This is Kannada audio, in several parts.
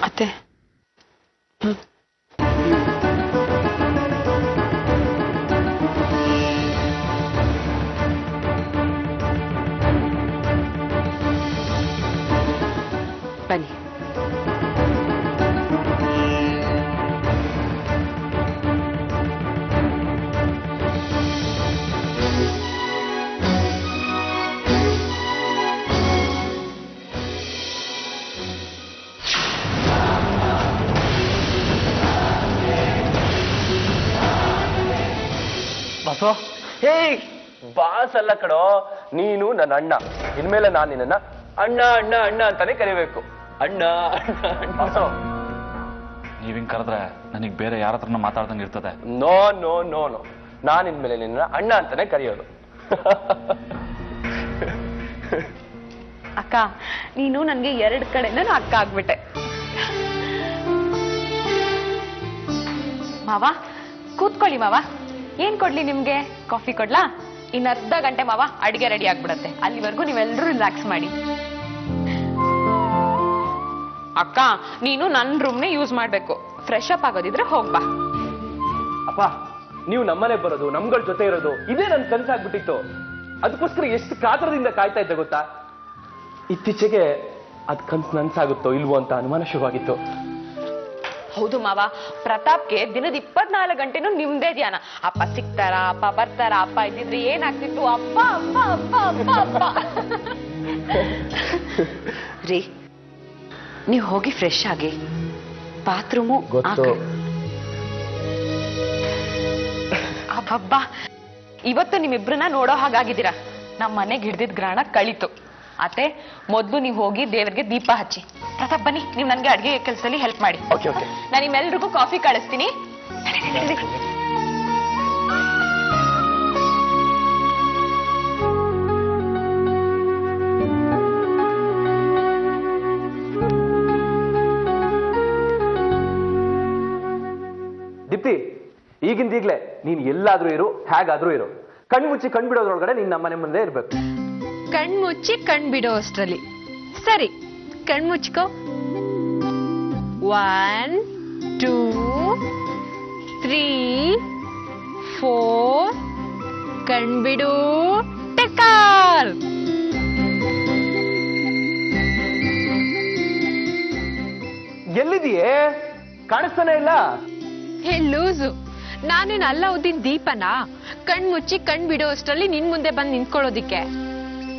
ಅತ್ತೆ ಬನ್ನಿ. ಬಸವ, ಹೇ ಬಾಸ್ ಅಲ್ಲ ಕಣೋ, ನೀನು ನನ್ನ ಅಣ್ಣ. ಇನ್ಮೇಲೆ ನಾನು ನಿನ್ನ ಅಣ್ಣ ಅಣ್ಣ ಅಣ್ಣ ಅಂತಾನೆ ಕರಿಬೇಕು. ಅಣ್ಣ ಅಣ್ಣ ಅಣ್ಣ. ನೀವ್ ಹಿಂಗ್ ಕರೆದ್ರೆ ನನಗ್ ಬೇರೆ ಯಾರ ಹತ್ರನ ಮಾತಾಡ್ದಂಗೆ ಇರ್ತದೆ. ನೋ ನೋ ನೋ ನೋ, ನಾನು ಇನ್ಮೇಲೆ ನಿನ್ನ ಅಣ್ಣ ಅಂತಾನೆ ಕರೆಯೋದು. ಅಕ್ಕ, ನೀನು ನನ್ಗೆ 2 ಕಡೆನೂ ಅಕ್ಕ ಆಗ್ಬಿಟ್ಟೆ. ಮಾವ ಕೂತ್ಕೊಳ್ಳಿ. ಮಾವ ಏನ್ ಕೊಡ್ಲಿ ನಿಮ್ಗೆ? ಕಾಫಿ ಕೊಡ್ಲಾ? ಇನ್ನು ಅರ್ಧ ಗಂಟೆ ಮಾವ ಅಡಿಗೆ ರೆಡಿ ಆಗ್ಬಿಡತ್ತೆ. ಅಲ್ಲಿವರೆಗೂ ನೀವೆಲ್ಲರೂ ರಿಲ್ಯಾಕ್ಸ್ ಮಾಡಿ. ಅಕ್ಕ, ನೀನು ನನ್ನ ರೂಮ್ನೇ ಯೂಸ್ ಮಾಡ್ಬೇಕು. ಫ್ರೆಶ್ ಅಪ್ ಆಗೋದಿದ್ರೆ ಹೋಗ್ಬಾ. ಅಪ್ಪ, ನೀವು ನಮ್ಮನೆ ಬರೋದು, ನಮ್ಗಳ ಜೊತೆ ಇರೋದು, ಇದೇ ನನ್ ಕನ್ಸಾಗ್ಬಿಟ್ಟಿತ್ತು. ಅದಕ್ಕೋಸ್ಕರ ಎಷ್ಟು ಕಾತರದಿಂದ ಕಾಯ್ತಾ ಇದ್ದೆ ಗೊತ್ತಾ? ಇತ್ತೀಚೆಗೆ ಅದ್ ಕನ್ಸು ನನ್ಸಾಗುತ್ತೋ ಇಲ್ವೋ ಅಂತ ಅನುಮಾನ ಶುರುವಾಗಿತ್ತು. ಹೌದು ಮಾವ, ಪ್ರತಾಪ್ಗೆ ದಿನದ 24 ಗಂಟೆನೂ ನಿಮ್ದೇ ಧ್ಯಾನ. ಅಪ್ಪ ಸಿಗ್ತಾರ, ಅಪ್ಪ ಬರ್ತಾರ, ಅಪ್ಪ ಇದ್ದಿದ್ರೆ ಏನಾಗ್ತಿತ್ತು, ಅಪ್ಪ ಅಪ್ಪ ಅಪ್ಪ ಅಪ್ಪ ಅಪ್ಪ. ರೀ, ನೀವು ಹೋಗಿ ಫ್ರೆಶ್ ಆಗಿ. ಬಾತ್ರೂಮು ಹಬ್ಬ. ಇವತ್ತು ನಿಮ್ಮಿಬ್ರನ್ನ ನೋಡೋ ಹಾಗಾಗಿದ್ದೀರಾ. ನಮ್ಮ ಮನೆಗೆ ಹಿಡ್ದಿದ್ ಗ್ರಹಣ ಕಳೀತು. ಅತ್ತೆ, ಮೊದ್ಲು ನೀವು ಹೋಗಿ ದೇವರಿಗೆ ದೀಪ ಹಚ್ಚಿ. ಪ್ರತಾಪ್ ಬನ್ನಿ, ನೀವು ನನ್ಗೆ ಅಡ್ಗೆ ಕೆಲಸದಲ್ಲಿ ಹೆಲ್ಪ್ ಮಾಡಿ. ನಾನು ನಿಮ್ಮೆಲ್ರಿಗೂ ಕಾಫಿ ಕಳಿಸ್ತೀನಿ. ದೀಪ್ತಿ, ಈಗಿಂದೀಗ್ಲೇ ನೀನ್ ಎಲ್ಲಾದ್ರೂ ಇರು, ಹೇಗಾದ್ರೂ ಇರು. ಕಣ್ಮುಚ್ಚಿ ಕಣ್ಬಿಡೋದ್ರೊಳಗಡೆ ನೀನ್ ನಮ್ಮನೆ ಮುಂದೆ ಇರ್ಬೇಕು. ಕಣ್ಮುಚ್ಚಿ ಕಣ್ಬಿಡೋ ಅಷ್ಟ್ರಲ್ಲಿ. ಸರಿ, ಕಣ್ಮುಚ್ಕೋ. 1 2 3 4 ಕಣ್ಬಿಡು. ಟೆಕ್ಕಾರ್. ಎಲ್ಲಿದೆಯೇ? ಕಾಣಿಸ್ತಾನೆ ಇಲ್ಲ. ಹೇ ಲೂಸು, ನಾನೇನು ಅಲ್ಲ ಉದ್ದಿನ ದೀಪನ ಕಣ್ಮುಚ್ಚಿ ಕಣ್ಬಿಡೋ ಅಷ್ಟ್ರಲ್ಲಿ ನಿನ್ ಮುಂದೆ ಬಂದು ನಿಂತ್ಕೊಳ್ಳೋದಿಕ್ಕೆ.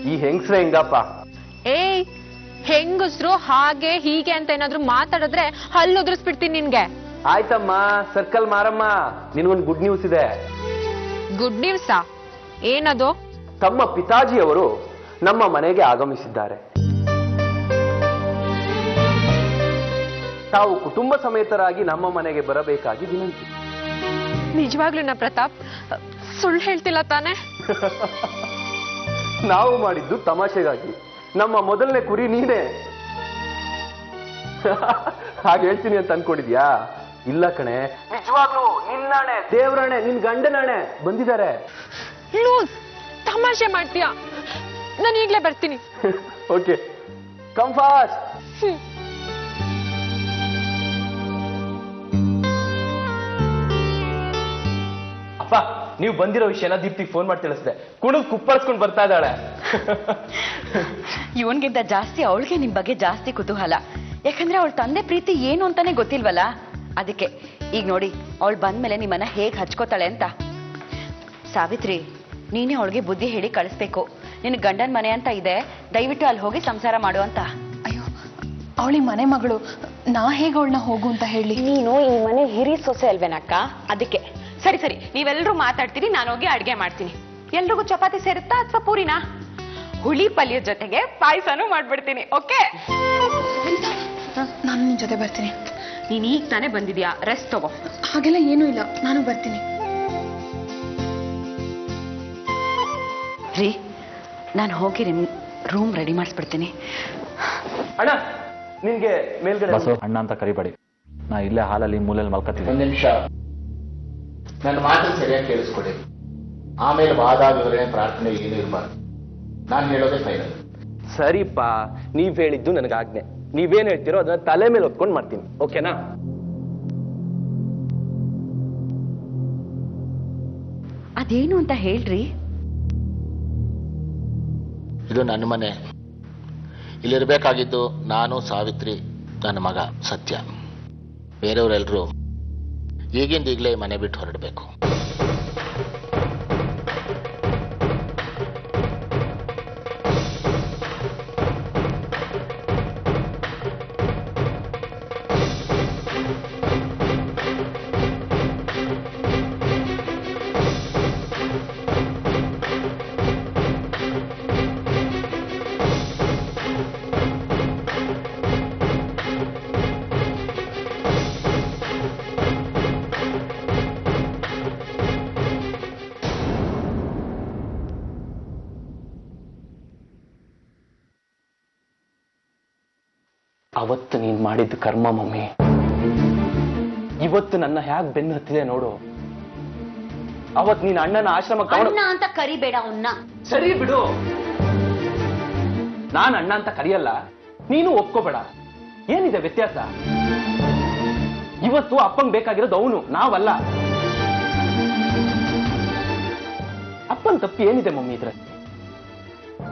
ಈ ಹೆಂಗ್ಸ್ರೆ ಹೆಂಗಪ್ಪ? ಏಯ್, ಹೆಂಗಸ್ರು ಹಾಗೆ ಹೀಗೆ ಅಂತ ಏನಾದ್ರು ಮಾತಾಡಿದ್ರೆ ಹಲ್ಲು ಉದುರಿಸ್ಬಿಡ್ತೀನಿ ನಿನ್ಗೆ. ಆಯ್ತಮ್ಮ, ಸರ್ಕಲ್ ಮಾರಮ್ಮ, ನಿನ್ಗೊಂದು ಗುಡ್ ನ್ಯೂಸ್ ಇದೆ. ಗುಡ್ ನ್ಯೂಸಾ? ಏನದು? ತಮ್ಮ ಪಿತಾಜಿಯವರು ನಮ್ಮ ಮನೆಗೆ ಆಗಮಿಸಿದ್ದಾರೆ. ತಾವು ಕುಟುಂಬ ಸಮೇತರಾಗಿ ನಮ್ಮ ಮನೆಗೆ ಬರಬೇಕಾಗಿ ವಿನಂತಿ. ನಿಜವಾಗ್ಲೂ ನಾ ಪ್ರತಾಪ್ ಸುಳ್ಳು ಹೇಳ್ತಿಲ್ಲ ತಾನೆ? ನಾವು ಮಾಡಿದ್ದು ತಮಾಷೆಗಾಗಿ. ನಮ್ಮ ಮೊದಲನೇ ಕುರಿ ನೀನೇ. ಹಾಗೆ ಹೇಳ್ತೀನಿ ಅಂತ ಅನ್ಕೊಂಡಿದ್ಯಾ? ಇಲ್ಲ ಕಣೆ, ನಿಜವಾಗ್ಲೂ ನಿನ್ನಾಣೆ, ದೇವ್ರಾಣೆ, ನಿನ್ ಗಂಡನಾಣೆ ಬಂದಿದ್ದಾರೆ. ಲೂಸ್, ತಮಾಷೆ ಮಾಡ್ತೀಯ? ನಾನು ಈಗ್ಲೇ ಬರ್ತೀನಿ. Okay, come fast. ಅಪ್ಪ, ನೀವು ಬಂದಿರೋ ವಿಷಯನ ದೀಪ್ತಿಗೆ ಫೋನ್ ಮಾಡಿ ತಿಳಿಸಿದೆ. ಕುಣಿದು ಕುಪ್ಪಳಿಸ್ಕೊಂಡು ಬರ್ತಾ ಇದ್ದಾಳೆ. ಇವನ್ಗಿಂತ ಜಾಸ್ತಿ ಅವಳಿಗೆ ನಿಮ್ ಬಗ್ಗೆ ಜಾಸ್ತಿ ಕುತೂಹಲ. ಯಾಕಂದ್ರೆ ಅವಳ ತಂದೆ ಪ್ರೀತಿ ಏನು ಅಂತಾನೆ ಗೊತ್ತಿಲ್ವಲ್ಲ. ಅದಕ್ಕೆ ಈಗ ನೋಡಿ, ಅವಳು ಬಂದ್ಮೇಲೆ ನಿಮ್ಮನ್ನ ಹೇಗ್ ಹಚ್ಕೋತಾಳೆ ಅಂತ. ಸಾವಿತ್ರಿ, ನೀನೇ ಅವಳಿಗೆ ಬುದ್ಧಿ ಹೇಳಿ ಕಳಿಸ್ಬೇಕು. ನಿನ್ ಗಂಡನ ಮನೆ ಅಂತ ಇದೆ, ದಯವಿಟ್ಟು ಅಲ್ಲಿ ಹೋಗಿ ಸಂಸಾರ ಮಾಡು ಅಂತ. ಅಯ್ಯೋ, ಅವಳಿ ಮನೆ ಮಗಳು, ನಾ ಹೇಗೆ ಅವಳನ್ನ ಹೋಗು ಅಂತ ಹೇಳಿ? ನೀನು ಈ ಮನೆ ಹಿರಿ ಸೊಸೆ ಅಲ್ವೇನಕ್ಕ? ಅದಕ್ಕೆ. ಸರಿ ಸರಿ, ನೀವೆಲ್ಲರೂ ಮಾತಾಡ್ತೀರಿ, ನಾನು ಹೋಗಿ ಅಡ್ಗೆ ಮಾಡ್ತೀನಿ. ಎಲ್ರಿಗೂ ಚಪಾತಿ ಸೇರುತ್ತಾ ಅಥವಾ ಪೂರಿನಾ? ಹುಳಿ ಪಲ್ಯದ ಜೊತೆಗೆ ಪಾಯಸನೂ ಮಾಡ್ಬಿಡ್ತೀನಿ. ಓಕೆ, ನಾನು ನಿನ್ ಜೊತೆ ಬರ್ತೀನಿ. ನೀನ್ ಈಗ ತಾನೇ ಬಂದಿದ್ಯಾ, ರೆಸ್ಟ್ ತಗೋ. ಹಾಗೆಲ್ಲ ಏನೂ ಇಲ್ಲ, ನಾನು ಬರ್ತೀನಿ. ರೀ, ನಾನು ಹೋಗಿ ನಿಮ್ ರೂಮ್ ರೆಡಿ ಮಾಡಿಸ್ಬಿಡ್ತೀನಿ. ಅಣ್ಣ, ನಿನ್ಗೆ ಮೇಲ್ಗಡೆ ಬಸು ಅಣ್ಣ ಅಂತ ಕರಿಬೇಡಿ. ನಾ ಇಲ್ಲೇ ಹಾಲಲ್ಲಿ ಮೂಲೆಯಲ್ಲಿ ಮಲ್ಕತ್ತೀನಿ. ಒಂದು ನಿಮಿಷ, ನನ್ನ ಮಾತು ಸರಿಯಾಗಿ ಕೇಳಿಸ್ಕೊಡಿ. ಆಮೇಲೆ ವಾದ ವಿವರಣೆ ಪ್ರಾರ್ಥನೆ ಏನು ಇರಬಾರ್ದು. ನಾನು ಹೇಳೋದೇ ಫೈನಲ್. ಸರಿಪ್ಪ, ನೀವ್ ಹೇಳಿದ್ದು ನನಗೆ ಆಜ್ಞೆ. ನೀವೇನ್ ಹೇಳ್ತೀರೋ ಅದನ್ನ ತಲೆ ಮೇಲೆ ಹೊತ್ಕೊಂಡು ಮಾಡ್ತೀನಿ, ಓಕೆನಾ? ಅದೇನು ಅಂತ ಹೇಳ್ರಿ. ಇದು ನನ್ನ ಮನೆ. ಇಲ್ಲಿರ್ಬೇಕಾಗಿದ್ದು ನಾನು, ಸಾವಿತ್ರಿ, ನನ್ನ ಮಗ ಸತ್ಯ. ಬೇರೆಯವರೆಲ್ಲರೂ ಈಗಿಂದೀಗಲೇ ಮನೆ ಬಿಟ್ಟು ಹೊರಡಬೇಕು. ಅವತ್ತು ನೀನ್ ಮಾಡಿದ್ದು ಕರ್ಮ ಮಮ್ಮಿ. ಇವತ್ತು ನನ್ನ ಹ್ಯಾಗ್ ಬೆನ್ನು ಹತ್ತಿದೆ ನೋಡು. ಅವತ್ ನೀನ್ ಅಣ್ಣನ ಆಶ್ರಮಕ್ಕೆ ಅಣ್ಣ ಅಂತ ಕರಿಬೇಡ ಅವನ್ನ. ಸರಿ ಬಿಡು, ನಾನ್ ಅಣ್ಣ ಅಂತ ಕರಿಯಲ್ಲ, ನೀನು ಒಪ್ಕೋಬೇಡ. ಏನಿದೆ ವ್ಯತ್ಯಾಸ? ಇವತ್ತು ಅಪ್ಪಂಗ್ ಬೇಕಾಗಿರೋದು ಅವನು, ನಾವಲ್ಲ. ಅಪ್ಪನ್ ತಪ್ಪು ಏನಿದೆ ಮಮ್ಮಿ ಇದ್ರೆ?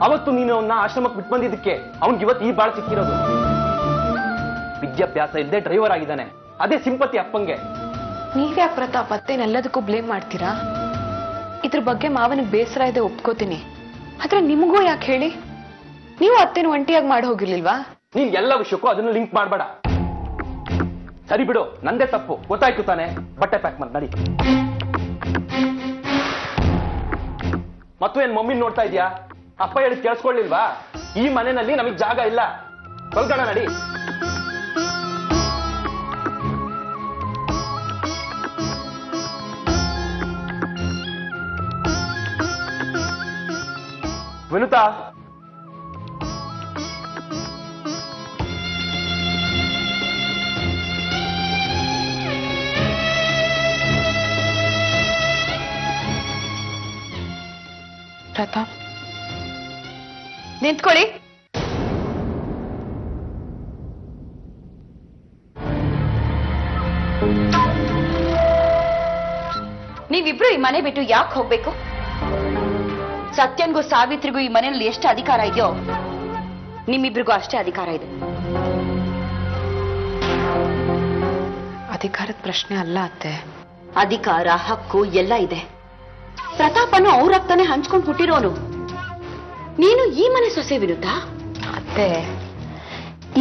ಅವತ್ತು ನೀನು ಅವನ್ನ ಆಶ್ರಮಕ್ಕೆ ಬಿಟ್ಟು ಬಂದಿದ್ದಕ್ಕೆ ಅವನ್ಗೆ ಇವತ್ತು ಈ ಬಾಳ್ ಸಿಕ್ಕಿರೋದು. ವಿದ್ಯಾಭ್ಯಾಸ ಇಲ್ಲದೆ ಡ್ರೈವರ್ ಆಗಿದ್ದಾನೆ, ಅದೇ ಸಿಂಪತಿ ಅಪ್ಪಂಗೆ. ನೀವ್ಯಾಕೆ ಪ್ರತಾಪ್ ಅತ್ತೇನೆಲ್ಲದಕ್ಕೂ ಬ್ಲೇಮ್ ಮಾಡ್ತೀರಾ? ಇದ್ರ ಬಗ್ಗೆ ಮಾವನಿಗೆ ಬೇಸರ ಇದೆ, ಒಪ್ಕೋತೀನಿ. ಆದ್ರೆ ನಿಮಗೂ ಯಾಕೆ ಹೇಳಿ? ನೀವು ಅತ್ತೇನು ಒಂಟಿಯಾಗಿ ಮಾಡಿ ಹೋಗಿರ್ಲಿಲ್ವಾ? ನೀನ್ ಎಲ್ಲ ವಿಷಯಕ್ಕೂ ಅದನ್ನು ಲಿಂಕ್ ಮಾಡಬೇಡ. ಸರಿ ಬಿಡು, ನಂದೇ ತಪ್ಪು, ಗೊತ್ತಾಯ್ತು ತಾನೆ? ಬಟ್ಟೆ ಪ್ಯಾಕ್ ಮಾಡಿ ನಡಿ. ಮತ್ತು ಏನ್ ಮಮ್ಮಿ ನೋಡ್ತಾ ಇದ್ಯಾ? ಅಪ್ಪ ಹೇಳಿದ್ ಕೇಳಿಸ್ಕೊಳ್ಳಿಲ್ವಾ? ಈ ಮನೆಯಲ್ಲಿ ನಮಗ್ ಜಾಗ ಇಲ್ಲ, ತೊಳ್ಗಣ ನಡಿ. ವಿನುತಾ, ಪ್ರತಾಪ್ ನಿಂತ್ಕೊಳ್ಳಿ. ನೀವಿಬ್ರು ಈ ಮನೆ ಬಿಟ್ಟು ಯಾಕೆ ಹೋಗ್ಬೇಕು? ಸತ್ಯನ್ಗೂ ಸಾವಿತ್ರಿಗೂ ಈ ಮನೆಯಲ್ಲಿ ಎಷ್ಟು ಅಧಿಕಾರ ಇದೆಯೋ ನಿಮ್ಮಿಬ್ರಿಗೂ ಅಷ್ಟೇ ಅಧಿಕಾರ ಇದೆ. ಅಧಿಕಾರದ ಪ್ರಶ್ನೆ ಅಲ್ಲ ಅತ್ತೆ. ಅಧಿಕಾರ, ಹಕ್ಕು ಎಲ್ಲ ಇದೆ. ಪ್ರತಾಪನು ಅವ್ರ ರಕ್ತನೇ ಹಂಚ್ಕೊಂಡು ಹುಟ್ಟಿರೋನು. ನೀನು ಈ ಮನೆ ಸೊಸೆ ವಿರುದ್ಧ. ಅತ್ತೆ,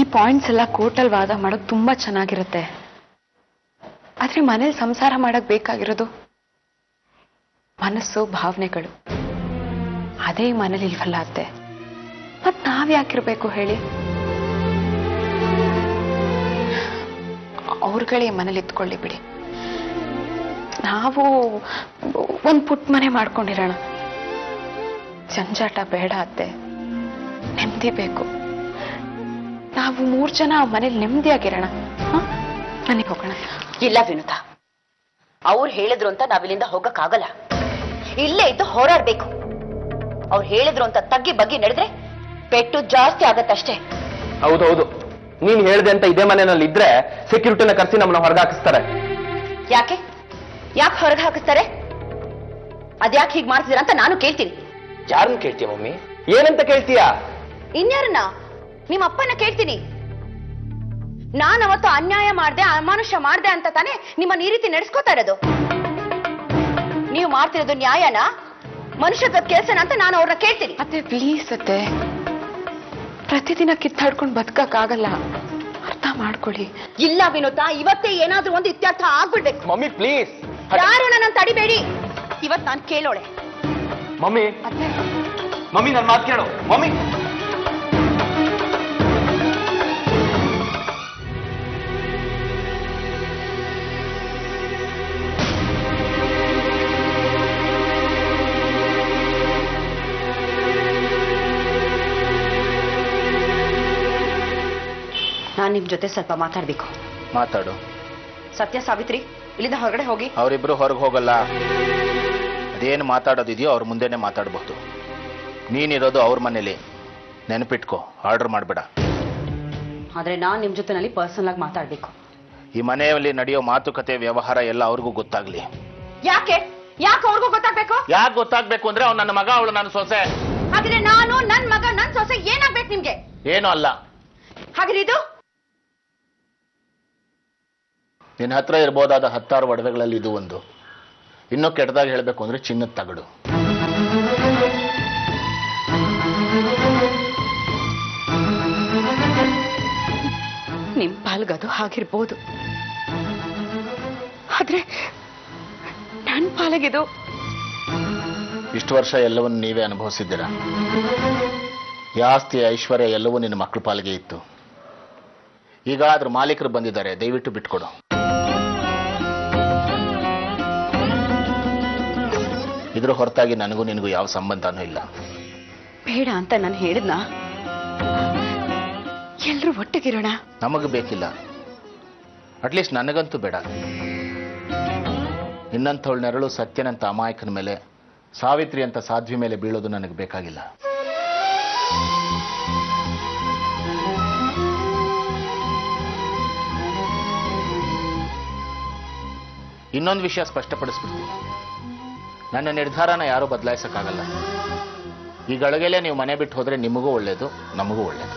ಈ ಪಾಯಿಂಟ್ಸ್ ಎಲ್ಲ ಕೋರ್ಟಲ್ ವಾದ ಮಾಡಕ್ ತುಂಬಾ ಚೆನ್ನಾಗಿರುತ್ತೆ. ಆದ್ರೆ ಮನೇಲಿ ಸಂಸಾರ ಮಾಡಕ್ ಬೇಕಾಗಿರೋದು ಮನಸ್ಸು, ಭಾವನೆಗಳು. ಅದೇ ಈ ಮನೇಲಿ ಇಲ್ವಲ್ಲ ಅತ್ತೆ. ಮತ್ ನಾವ್ ಯಾಕಿರ್ಬೇಕು ಹೇಳಿ? ಅವ್ರುಗಳೇ ಮನೇಲಿ ಇತ್ಕೊಳ್ಳಿ ಬಿಡಿ. ನಾವು ಒಂದ್ ಪುಟ್ಟ ಮನೆ ಮಾಡ್ಕೊಂಡಿರೋಣ. ಜಂಜಾಟ ಬೇಡ ಅತ್ತೆ, ನೆಮ್ಮದಿ ಬೇಕು. ನಾವು 3 ಜನ ಆ ಮನೇಲಿ ನೆಮ್ಮದಿಯಾಗಿರೋಣ. ಮನೆಗೆ ಹೋಗೋಣ. ಇಲ್ಲ ವಿನುತಾ, ಅವ್ರು ಹೇಳಿದ್ರು ಅಂತ ನಾವಿಲ್ಲಿಂದ ಹೋಗಕ್ಕಾಗಲ್ಲ. ಇಲ್ಲೇ ಇದ್ದು ಹೋರಾಡ್ಬೇಕು. ಅವ್ರು ಹೇಳಿದ್ರು ಅಂತ ತಗ್ಗಿ ಬಗ್ಗಿ ನಡೆದ್ರೆ ಪೆಟ್ಟು ಜಾಸ್ತಿ ಆಗತ್ತಷ್ಟೇ. ಹೌದೌದು, ನೀನ್ ಹೇಳ್ದೆ ಅಂತ ಇದೇ ಮನೆಯಲ್ಲಿ ಇದ್ರೆ ಸೆಕ್ಯೂರಿಟಿನ ಕರ್ಸಿ ನಮ್ಮನ್ನ ಹೊರಗೆ ಹಾಕಿಸ್ತಾರೆ. ಯಾಕೆ ಯಾಕೆ ಹೊರಗೆ ಹಾಕಿಸ್ತಾರೆ? ಅದ್ಯಾಕೆ ಹೀಗೆ ಮಾಡ್ತಿದ್ದೀರಾ ಅಂತ ನಾನು ಕೇಳ್ತೀನಿ. ಯಾರನ್ನ ಕೇಳ್ತೀಯ ಮಮ್ಮಿ? ಏನಂತ ಕೇಳ್ತೀಯಾ? ಇನ್ಯಾರನ್ನ? ನಿಮ್ಮ ಅಪ್ಪನ ಕೇಳ್ತೀನಿ. ನಾನು ಅವತ್ತು ಅನ್ಯಾಯ ಮಾಡ್ದೆ, ಅಮಾನುಷ್ಯ ಮಾಡ್ದೆ ಅಂತ ತಾನೇ ನಿಮ್ಮನ್ನ ಈ ರೀತಿ ನಡೆಸ್ಕೋತಾ ಇರೋದು. ನೀವು ಮಾಡ್ತಿರೋದು ನ್ಯಾಯನಾ, ಮನುಷ್ಯತ್ವದ ಕೆಲಸನ ಅಂತ ನಾನು ಅವ್ರನ್ನ ಕೇಳ್ತೀನಿ. ಅತ್ತೆ ಪ್ಲೀಸ್ ಅತ್ತೆ, ಪ್ರತಿದಿನ ಕಿತ್ತಾಡ್ಕೊಂಡು ಬದುಕಕ್ಕಾಗಲ್ಲ. ಅರ್ಥ ಮಾಡ್ಕೊಳ್ಳಿ. ಇಲ್ಲ ವಿನುತಾ, ಇವತ್ತೇ ಏನಾದ್ರೂ ಒಂದು ಇತ್ಯರ್ಥ ಆಗ್ಬಿಡ್ಬೇಕು. Mummy please. ಯಾರು ನನ್ನ ತಡಿಬೇಡಿ. ಇವತ್ ನಾನು ಕೇಳೋಳೆ. ಮಮ್ಮಿ, ಅತ್ತೆ ಮಮ್ಮಿ ನನ್ನ ಮಾತು ಕೇಳು ಮಮ್ಮಿ. ನಾನು ನಿಮ್ ಜೊತೆ ಸ್ವಲ್ಪ ಮಾತಾಡ್ಬೇಕು. ಮಾತಾಡು. ಸತ್ಯ, ಸಾವಿತ್ರಿ, ಇಲ್ಲಿಂದ ಹೊರಗಡೆ ಹೋಗಿ. ಅವರಿಬ್ರು ಹೊರಗೆ ಹೋಗಲ್ಲ. ಅದೇನು ಮಾತಾಡೋದಿದೆಯೋ ಅವ್ರ ಮುಂದೆನೆ ಮಾತಾಡಬಹುದು. ನೀನಿರೋದು ಅವ್ರ ಮನೇಲಿ, ನೆನಪಿಟ್ಕೋ, ಆರ್ಡರ್ ಮಾಡಬೇಡ. ಆದ್ರೆ ನಾನ್ ನಿಮ್ ಜೊತೆನಲ್ಲಿ ಪರ್ಸನಲ್ ಆಗಿ ಮಾತಾಡ್ಬೇಕು. ಈ ಮನೆಯಲ್ಲಿ ನಡೆಯೋ ಮಾತುಕತೆ ವ್ಯವಹಾರ ಎಲ್ಲ ಅವ್ರಿಗೂ ಗೊತ್ತಾಗ್ಲಿ. ಯಾಕೆ ಅವ್ರಿಗೂ ಗೊತ್ತಾಗ್ಬೇಕು? ಯಾಕೆ ಗೊತ್ತಾಗ್ಬೇಕು ಅಂದ್ರೆ ಅವ್ನು ನನ್ನ ಮಗ, ಅವಳು ನನ್ನ ಸೊಸೆ. ಹಾಗಿದ್ರೆ ನಾನು ನನ್ ಮಗ ನನ್ ಸೊಸೆ ಏನಾಗ್ಬೇಕು ನಿಮ್ಗೆ? ಏನೂ ಅಲ್ಲ. ಹಾಗಿದ್ರೆ ಇದು ನಿನ್ನ ಹತ್ರ ಇರ್ಬೋದಾದ 10 ಒಡವೆಗಳಲ್ಲಿ ಇದು ಒಂದು. ಇನ್ನೂ ಕೆಟ್ಟದಾಗಿ ಹೇಳಬೇಕು ಅಂದ್ರೆ ಚಿನ್ನದ ತಗಡು. ನಿಮ್ ಪಾಲ್ಗದು ಹಾಗಿರ್ಬೋದು, ಆದ್ರೆ ನನ್ ಪಾಲಗಿದು. ಇಷ್ಟು ವರ್ಷ ಎಲ್ಲವನ್ನು ನೀವೇ ಅನುಭವಿಸಿದ್ದೀರಾ. ಈ ಆಸ್ತಿ ಐಶ್ವರ್ಯ ಎಲ್ಲವೂ ನಿನ್ನ ಮಕ್ಕಳ ಪಾಲಿಗೆ ಇತ್ತು. ಈಗ ಅದ್ರ ಮಾಲೀಕರು ಬಂದಿದ್ದಾರೆ, ದಯವಿಟ್ಟು ಬಿಟ್ಕೊಡು. ಇದ್ರ ಹೊರತಾಗಿ ನನಗೂ ನಿನಗೂ ಯಾವ ಸಂಬಂಧನೂ ಇಲ್ಲ. ಬೇಡ ಅಂತ ನಾನು ಹೇಳಿದ್ನ? ಎಲ್ರೂ ಒಟ್ಟಿಗಿರೋಣ. ನಮಗೆ ಬೇಕಿಲ್ಲ, ಅಟ್ಲೀಸ್ಟ್ ನನಗಂತೂ ಬೇಡ. ನಿನ್ನಂಥವಳ ನೆರಳು ಸತ್ಯನಂತ ಅಮಾಯಕನ ಮೇಲೆ, ಸಾವಿತ್ರಿ ಅಂತ ಸಾಧ್ವಿ ಮೇಲೆ ಬೀಳೋದು ನನಗೆ ಬೇಕಾಗಿಲ್ಲ. ಇನ್ನೊಂದು ವಿಷಯ ಸ್ಪಷ್ಟಪಡಿಸ್ಬಿಡ್ತೀನಿ. ನನ್ನ ನಿರ್ಧಾರನ ಯಾರೂ ಬದಲಾಯಿಸಕ್ಕಾಗಲ್ಲ. ಈ ಗಳಿಗೆಲೆ ನೀವು ಮನೆ ಬಿಟ್ಟು ಹೋದ್ರೆ ನಿಮಗೂ ಒಳ್ಳೇದು, ನಮಗೂ ಒಳ್ಳೇದು.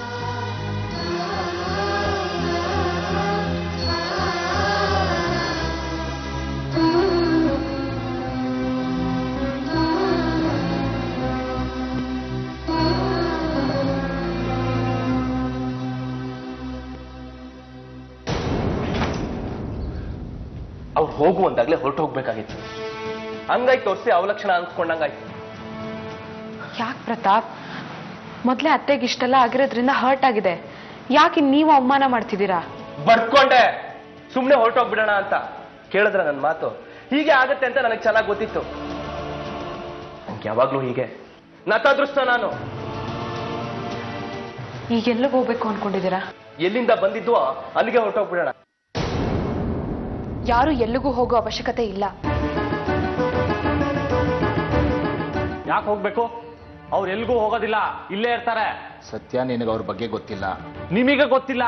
ಅವ್ರು ಹೋಗುವಂದಾಗ್ಲೇ ಹೊರಟು ಹೋಗ್ಬೇಕಾಗಿತ್ತು. ಹಂಗಾಯ್ತು, ತೋರಿಸಿ ಅವಲಕ್ಷಣ ಅನ್ಸ್ಕೊಂಡಂಗಾಯ್ತು. ಯಾಕೆ ಪ್ರತಾಪ್, ಮೊದ್ಲೇ ಅತ್ತೆಗೆ ಇಷ್ಟೆಲ್ಲ ಆಗಿರೋದ್ರಿಂದ ಹರ್ಟ್ ಆಗಿದೆ. ಯಾಕೆ ನೀವು ಅವಮಾನ ಮಾಡ್ತಿದ್ದೀರಾ? ಬರ್ಕೊಂಡೆ ಸುಮ್ನೆ ಹೊರಟೋಗ್ಬಿಡೋಣ ಅಂತ. ಕೇಳಿದ್ರ ನನ್ನ ಮಾತು? ಹೀಗೆ ಆಗತ್ತೆ ಅಂತ ನನಗೆ ಚೆನ್ನಾಗಿ ಗೊತ್ತಿತ್ತು. ಯಾವಾಗ್ಲೂ ಹೀಗೆ ನತಾದೃಷ್ಟ ನಾನು. ಈಗ ಎಲ್ಲಿಗೆ ಹೋಗ್ಬೇಕು ಅನ್ಕೊಂಡಿದ್ದೀರಾ? ಎಲ್ಲಿಂದ ಬಂದಿದ್ವೋ ಅಲ್ಲಿಗೆ ಹೊರಟೋಗ್ಬಿಡೋಣ. ಯಾರು ಎಲ್ಲಿಗೂ ಹೋಗೋ ಅವಶ್ಯಕತೆ ಇಲ್ಲ. ಯಾಕೆ ಹೋಗ್ಬೇಕು? ಅವ್ರು ಎಲ್ಗೂ ಹೋಗೋದಿಲ್ಲ, ಇಲ್ಲೇ ಇರ್ತಾರೆ. ಸತ್ಯ, ನಿನಗೆ ಅವ್ರ ಬಗ್ಗೆ ಗೊತ್ತಿಲ್ಲ. ನಿಮಗೆ ಗೊತ್ತಿಲ್ಲ.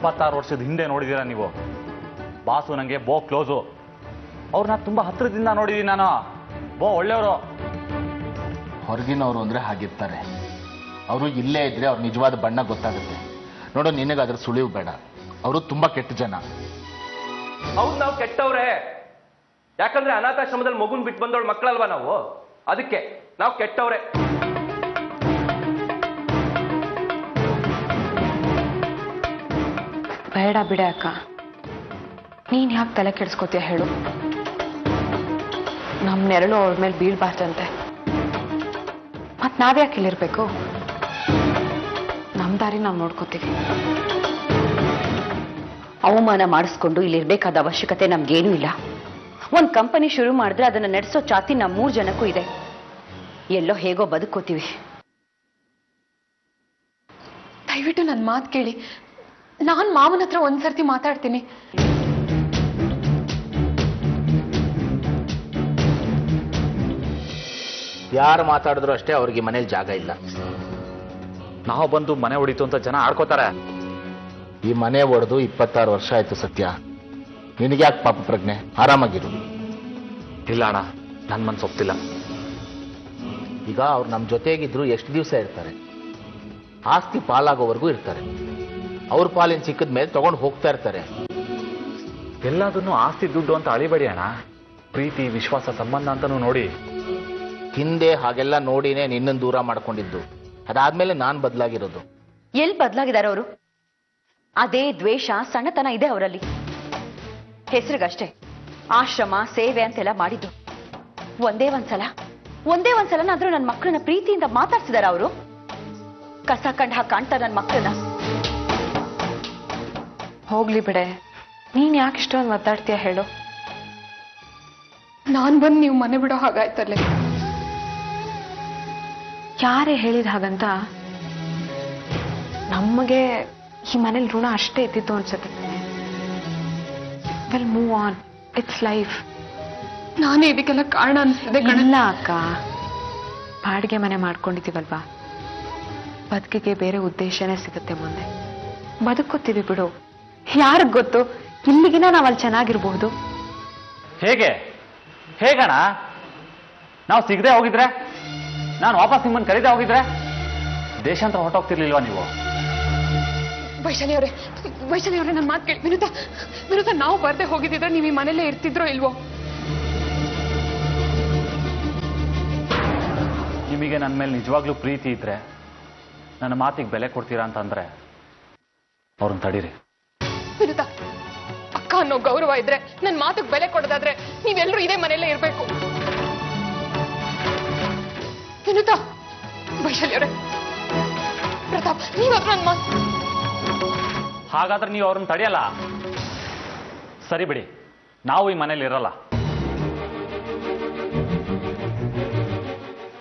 26 ವರ್ಷದ ಹಿಂದೆ ನೋಡಿದೀರಾ ನೀವು. ಬಾಸು ನಂಗೆ ಬೋ ಕ್ಲೋಸು. ಅವ್ರನ್ನ ತುಂಬಾ ಹತ್ರದಿಂದ ನೋಡಿದೀನಿ ನಾನು. ಬೋ ಒಳ್ಳೆಯವರು. ಹೊರಗಿನವರು ಅಂದ್ರೆ ಹಾಗಿರ್ತಾರೆ. ಅವರು ಇಲ್ಲೇ ಇದ್ರೆ ಅವ್ರ ನಿಜವಾದ ಬಣ್ಣ ಗೊತ್ತಾಗುತ್ತೆ. ನೋಡು, ನಿನಗೆ ಅದ್ರ ಸುಳಿವು ಬೇಡ. ಅವರು ತುಂಬಾ ಕೆಟ್ಟ ಜನ. ಹೌದು, ನಾವು ಕೆಟ್ಟವ್ರೆ. ಯಾಕಂದ್ರೆ ಅನಾಥಾಶ್ರಮದಲ್ಲಿ ಮಗುನ್ ಬಿಟ್ಟು ಬಂದವಳು ಮಕ್ಕಳಲ್ವಾ ನಾವು? ಅದಕ್ಕೆ ನಾವು ಕೆಟ್ಟವ್ರೆ. ಬೇಡ ಬಿಡೆ ಅಕ್ಕ, ನೀನ್ ಯಾಕೆ ತಲೆ ಕೆಡಿಸ್ಕೋತೀಯ ಹೇಳು? ನಮ್ ನೆರಳು ಅವಳ ಮೇಲೆ ಬೀಳ್ಬಾರ್ದಂತೆ. ಮತ್ ನಾವ್ಯಾಕೆ ಇಲ್ಲಿರ್ಬೇಕು? ನಮ್ ದಾರಿ ನಾವ್ ನೋಡ್ಕೋತೀವಿ. ಅವಮಾನ ಮಾಡಿಸ್ಕೊಂಡು ಇಲ್ಲಿರ್ಬೇಕಾದ ಅವಶ್ಯಕತೆ ನಮ್ಗೇನೂ ಇಲ್ಲ. ಒಂದ್ ಕಂಪನಿ ಶುರು ಮಾಡಿದ್ರೆ ಅದನ್ನ ನಡೆಸೋ ಚಾತಿ ನಮ್ 3 ಜನಕ್ಕೂ ಇದೆ. ಎಲ್ಲೋ ಹೇಗೋ ಬದುಕೋತೀವಿ. ದಯವಿಟ್ಟು ನನ್ನ ಮಾತು ಕೇಳಿ. ನಾನ್ ಮಾವನ ಹತ್ರ ಒಂದ್ಸರ್ತಿ ಮಾತಾಡ್ತೀನಿ. ಯಾರು ಮಾತಾಡಿದ್ರು ಅಷ್ಟೇ, ಅವ್ರಿಗೆ ಮನೇಲಿ ಜಾಗ ಇಲ್ಲ. ನಾವು ಬಂದು ಮನೆ ಹೊಡಿತು ಅಂತ ಜನ ಆಡ್ಕೋತಾರೆ. ಈ ಮನೆ ಒಡೆದು 26 ವರ್ಷ ಆಯ್ತು ಸತ್ಯ. ನಿನಗ್ಯಾಕೆ ಪಾಪ ಪ್ರಜ್ಞೆ? ಆರಾಮಾಗಿರು. ಇಲ್ಲ ಅಣ್ಣ, ನನ್ ಮನ್ಸು ಒಪ್ತಿಲ್ಲ. ಈಗ ಅವ್ರು ನಮ್ಮ ಜೊತೆಗಿದ್ರು ಎಷ್ಟು ದಿವಸ ಇರ್ತಾರೆ? ಆಸ್ತಿ ಪಾಲಾಗೋವರೆಗೂ ಇರ್ತಾರೆ. ಅವ್ರ ಪಾಲಿನ ಸಿಕ್ಕಿದ ಮೇಲೆ ತಗೊಂಡು ಹೋಗ್ತಾ ಇರ್ತಾರೆ. ಎಲ್ಲದನ್ನು ಆಸ್ತಿ ದುಡ್ಡು ಅಂತ ಅಳಿಬೇಡಿ ಅಣ್ಣ. ಪ್ರೀತಿ, ವಿಶ್ವಾಸ, ಸಂಬಂಧ ಅಂತಾನು ನೋಡಿ. ಹಿಂದೆ ಹಾಗೆಲ್ಲ ನೋಡಿನೇ ನಿನ್ನನ್ನು ದೂರ ಮಾಡ್ಕೊಂಡಿದ್ದು. ಅದಾದ್ಮೇಲೆ ನಾನ್ ಬದಲಾಗಿರೋದು. ಎಲ್ಲಿ ಬದಲಾಗಿದ್ದಾರೆ ಅವರು? ಅದೇ ದ್ವೇಷ, ಸಣ್ಣತನ ಇದೆ ಅವರಲ್ಲಿ. ಹೆಸರಿಗಷ್ಟೇ ಆಶ್ರಮ, ಸೇವೆ ಅಂತೆಲ್ಲ ಮಾಡಿದ್ದು. ಒಂದೇ ಒಂದ್ಸಲನಾದ್ರೂ ನನ್ನ ಮಕ್ಕಳನ್ನ ಪ್ರೀತಿಯಿಂದ ಮಾತಾಡ್ಸಿದಾರ ಅವರು? ಕಸ ಕಂಡ ಕಾಣ್ತಾ ನನ್ನ ಮಕ್ಕಳನ್ನ. ಹೋಗ್ಲಿ ಬಿಡೆ, ನೀನ್ ಯಾಕೆ ಇಷ್ಟೊಂದು ಮಾತಾಡ್ತೀಯ ಹೇಳು? ನಾನ್ ಬಂದು ನೀವು ಮನೆ ಬಿಡೋ ಹಾಗಾಯ್ತಲ್ಲೇ. ಯಾರೇ ಹೇಳಿದ ಹಾಗಂತ? ನಮಗೆ ಈ ಮನೇಲಿ ಋಣ ಅಷ್ಟೇ ಇದ್ದಿತ್ತು ಅನ್ಸುತ್ತೆ. Will move on, it's life. ನಾನೇ ಇದಕ್ಕೆಲ್ಲ ಕಾರಣ ಅನ್ಸ್ತಿದೆ ಇಲ್ಲ ಅಕ್ಕ, ಬಾಡಿಗೆ ಮನೆ ಮಾಡ್ಕೊಂಡಿದೀವಲ್ವಾ, ಬದುಕಿಗೆ ಬೇರೆ ಉದ್ದೇಶನೇ ಸಿಗುತ್ತೆ ಮುಂದೆ. ಬದುಕುತ್ತೀವಿ ಬಿಡು, ಯಾರಿಗ್ ಗೊತ್ತು ಇಲ್ಲಿಗಿನ ನಾವಲ್ಲಿ ಚೆನ್ನಾಗಿರ್ಬಹುದು. ಹೇಗಣ? ನಾವು ಸಿಗದೆ ಹೋಗಿದ್ರೆ, ನಾನು ವಾಪಸ್ ನಿಮ್ಮನ್ನು ಕರೀದೆ ಹೋಗಿದ್ರೆ ದೇಶಾಂತರ ಹೊರಟೋಗ್ತಿರ್ಲಿಲ್ವಾ ನೀವು? ವೈಶಾಲಿ ಅವರೇ ನನ್ನ ಮಾತು ಕೇಳಿ. ವಿನುತಾ ನಾವು ಬರ್ದೆ ಹೋಗಿದ್ರೆ ನೀವು ಈ ಮನೇಲೇ ಇರ್ತಿದ್ರೋ ಇಲ್ವೋ? ನಿಮಗೆ ನನ್ನ ಮೇಲೆ ನಿಜವಾಗ್ಲೂ ಪ್ರೀತಿ ಇದ್ರೆ ನನ್ನ ಮಾತಿಗೆ ಬೆಲೆ ಕೊಡ್ತೀರಾ ಅಂತಂದ್ರೆ ಅವ್ರನ್ನ ತಡೀರಿ. ವಿನುತಾ, ಅಕ್ಕ ಅನ್ನೋ ಗೌರವ ಇದ್ರೆ, ನನ್ನ ಮಾತಿಗೆ ಬೆಲೆ ಕೊಡೋದಾದ್ರೆ ನೀವೆಲ್ಲರೂ ಇದೇ ಮನೆಯಲ್ಲೇ ಇರ್ಬೇಕು. ವಿನುತಾ, ವೈಶಾಲಿ ಅವರೇ, ಪ್ರತಾಪ್, ನೀವಾದ್ರೂ ನನ್ನ ಮಾತು. ಹಾಗಾದ್ರೆ ನೀವು ಅವ್ರನ್ನ ತಡೆಯಲ್ಲ? ಸರಿ ಬಿಡಿ, ನಾವು ಈ ಮನೇಲಿ ಇರಲ್ಲ.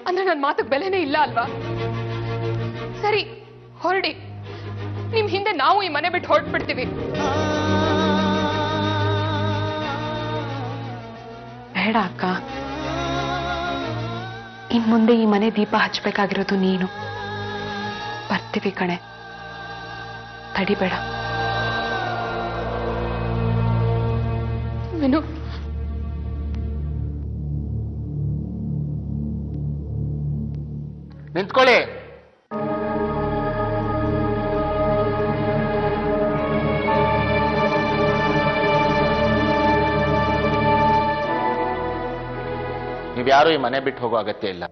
ಅಂದ್ರೆ ನನ್ನ ಮಾತಿಗೆ ಬೆಲೆನೇ ಇಲ್ಲ ಅಲ್ವಾ? ಸರಿ, ಹೊರಡಿ. ನಿಮ್ ಹಿಂದೆ ನಾವು ಈ ಮನೆ ಬಿಟ್ಟು ಹೊರಟ್ಬಿಡ್ತೀವಿ. ಬೇಡ ಅಕ್ಕ, ಇನ್ ಮುಂದೆ ಈ ಮನೆ ದೀಪ ಹಚ್ಬೇಕಾಗಿರೋದು ನೀನು. ಬರ್ತೀವಿ ಕಣೆ, ತಡಿಬೇಡ. ವಿನು, ನಿಂತ್ಕೊಳ್ಳಿ. ನೀವ್ಯಾರು ಈ ಮನೆ ಬಿಟ್ಟು ಹೋಗೋ ಅಗತ್ಯ ಇಲ್ಲ.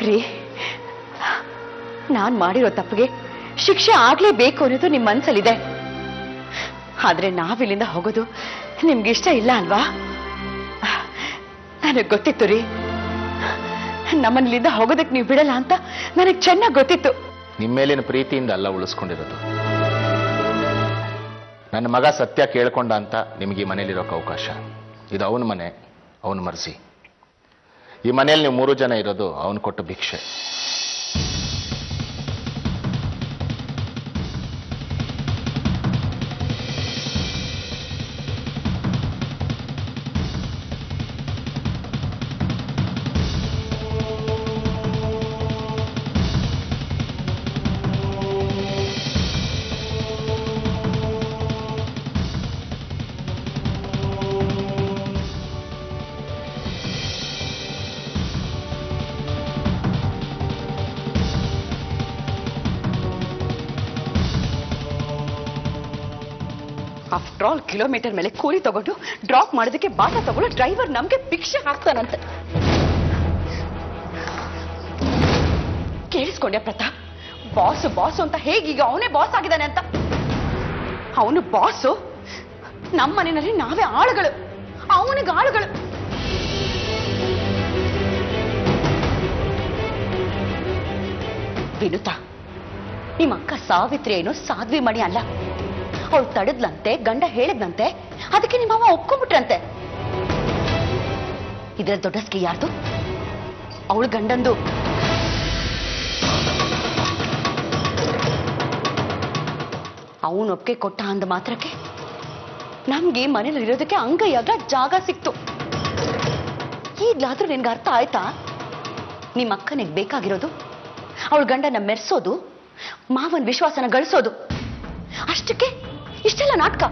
ರೀ, ನಾನ್ ಮಾಡಿರೋ ತಪ್ಪಿಗೆ ಶಿಕ್ಷೆ ಆಗ್ಲೇಬೇಕು ಅನ್ನೋದು ನಿಮ್ ಮನ್ಸಲ್ಲಿದೆ. ಆದ್ರೆ ನಾವಿಲ್ಲಿಂದ ಹೋಗೋದು ನಿಮ್ಗಿಷ್ಟ ಇಲ್ಲ ಅಲ್ವಾ? ನನಗ್ ಗೊತ್ತಿತ್ತು ರೀ, ನಮ್ಮನ್ನಿಂದ ಹೋಗೋದಕ್ಕೆ ನೀವು ಬಿಡಲ್ಲ ಅಂತ ನನಗ್ ಚೆನ್ನಾಗಿ ಗೊತ್ತಿತ್ತು. ನಿಮ್ಮೇಲಿನ ಪ್ರೀತಿಯಿಂದ ಅಲ್ಲ ಉಳಿಸ್ಕೊಂಡಿರೋದು. ನನ್ನ ಮಗ ಸತ್ಯ ಕೇಳ್ಕೊಂಡ ಅಂತ ನಿಮ್ಗೆ ಈ ಮನೇಲಿರೋಕೆ ಅವಕಾಶ. ಇದು ಅವನ ಮನೆ, ಅವನ ಮರ್ಸಿ. ಈ ಮನೆಯಲ್ಲಿ ನೀವು 3 ಜನ ಇರೋದು ಅವನು ಕೊಟ್ಟ ಭಿಕ್ಷೆ. ಆಫ್ಟರ್ ಆಲ್ ಕಿಲೋಮೀಟರ್ ಮೇಲೆ ಕೂಲಿ ತಗೊಂಡು ಡ್ರಾಪ್ ಮಾಡೋದಕ್ಕೆ ಬಾಟ ತಗೊಳ್ಳೋ ಡ್ರೈವರ್ ನಮ್ಗೆ ಭಿಕ್ಷೆ ಹಾಕ್ತಾನಂತೆ. ಕೇಳಿಸ್ಕೊಂಡೆ ಪ್ರತಾಪ್? ಬಾಸು ಅಂತ ಹೇಗೀಗ ಅವನೇ ಬಾಸ್ ಆಗಿದ್ದಾನೆ ಅಂತ. ಅವನು ಬಾಸು, ನಮ್ಮ ಮನೆಯಲ್ಲಿ ನಾವೇ ಆಳುಗಳು, ಅವನಿಗೆ ಆಳುಗಳು. ವಿನುತಾ, ನಿಮ್ಮ ಅಕ್ಕ ಸಾವಿತ್ರಿ ಏನೋ ಸಾಧ್ವಿ ಮಣಿ ಅಲ್ಲ. ಅವಳು ತಡದ್ಲಂತೆ, ಗಂಡ ಹೇಳಿದ್ನಂತೆ, ಅದಕ್ಕೆ ನಿಮ್ಮ ಅಮ್ಮ ಒಪ್ಕೊಂಡ್ಬಿಟ್ರಂತೆ. ಇದರ ದೊಡ್ಡಸ್ಕಿ ಯಾರ್ದು? ಅವಳು ಗಂಡಂದು. ಅವನು ಒಪ್ಪಿಗೆ ಕೊಟ್ಟ ಅಂದ ಮಾತ್ರಕ್ಕೆ ನಮ್ಗೆ ಮನೇಲಿ ಇರೋದಕ್ಕೆ ಅಂಗೈಯಾಗ ಜಾಗ ಸಿಕ್ತು. ಈಗ್ಲಾದ್ರೂ ನಿನ್ಗೆ ಅರ್ಥ ಆಯ್ತಾ? ನಿಮ್ಮ ಅಕ್ಕನಿಗೆ ಬೇಕಾಗಿರೋದು ಅವಳ ಗಂಡನ ಮೆರೆಸೋದು, ಮಾವನ್ ವಿಶ್ವಾಸನ ಗಳಿಸೋದು. ಅಷ್ಟಕ್ಕೆ ಇಷ್ಟೆಲ್ಲ ನಾಟಕ.